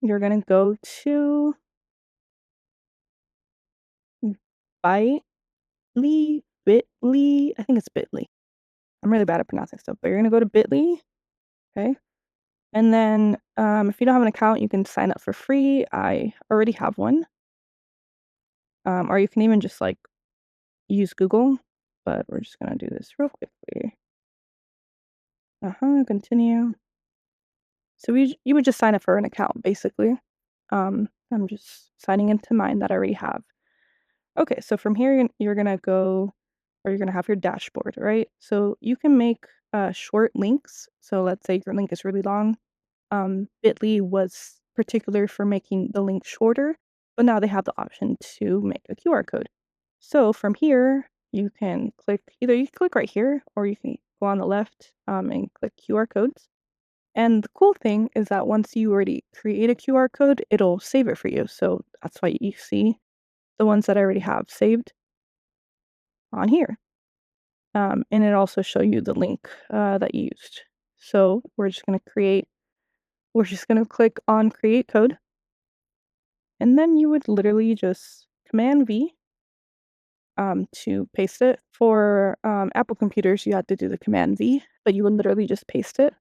you're gonna go to Bitly, Bitly. I think it's Bitly. I'm really bad at pronouncing stuff, but you're gonna go to Bitly, okay? And then, if you don't have an account, you can sign up for free. I already have one. Or you can even just like use Google, but we're just gonna do this real quickly. Continue. So you would just sign up for an account basically. I'm just signing into mine that I already have. Okay, so from here you're gonna go, or you're gonna have your dashboard, right? So you can make short links. So let's say your link is really long. Bitly was particular for making the link shorter, but now they have the option to make a QR code. So from here, you can click either you can click right here or you can go on the left and click QR codes. And the cool thing is that once you already create a QR code, it'll save it for you. So that's why you see the ones that I already have saved on here. And it also show you the link that you used. So we're just going to click on create code. And then you would literally just Command V to paste it. For Apple computers, you have to do the Command V, but you would literally just paste it.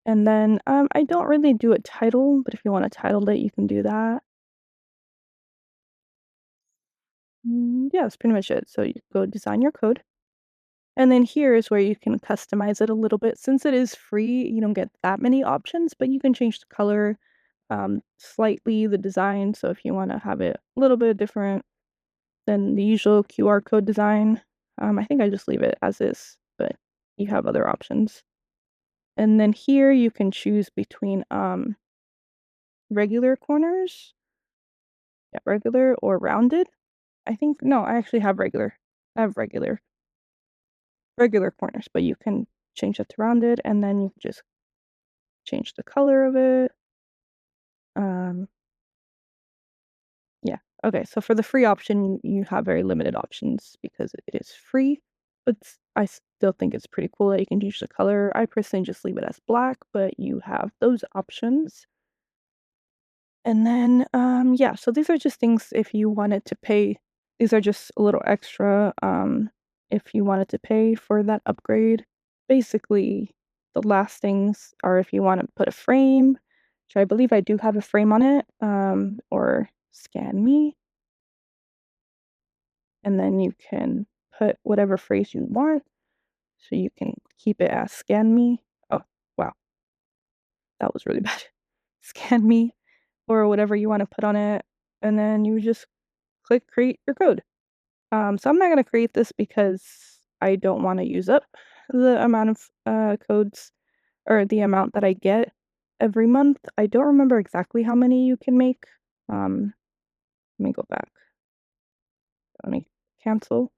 And then I don't really do a title, but if you want to title it, you can do that. Yeah, that's pretty much it. So you go design your code. And then here is where you can customize it a little bit. Since it is free, you don't get that many options, but you can change the color, slightly, the design. So if you want to have it a little bit different than the usual QR code design, I think I just leave it as is, but you have other options. And then here you can choose between regular corners, yeah, regular or rounded. I think no, I actually have regular. I have regular corners, but you can change it to rounded, and then you can just change the color of it. Um, yeah. Okay, so for the free option, you have very limited options because it is free, but I still think it's pretty cool that you can change the color. I personally just leave it as black, but you have those options. And then, yeah, so these are just things if you wanted to pay. These are just a little extra, if you wanted to pay for that upgrade. Basically, the last things are if you want to put a frame, which I believe I do have a frame on it, or scan me, and then you can put whatever phrase you want. So you can keep it as scan me. Oh, wow, that was really bad. Scan me, or whatever you want to put on it, and then you just click create your code. So I'm not going to create this because I don't want to use up the amount of codes or the amount that I get every month. I don't remember exactly how many you can make. Um, Let me go back. Let me cancel.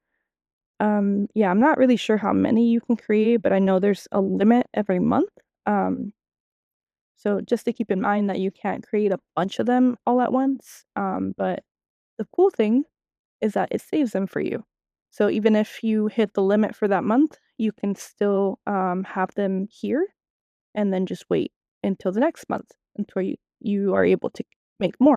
Yeah, I'm not really sure how many you can create, but I know there's a limit every month. Um, so just to keep in mind that you can't create a bunch of them all at once. But the cool thing is that it saves them for you. So even if you hit the limit for that month, you can still have them here and then just wait until the next month until you are able to make more.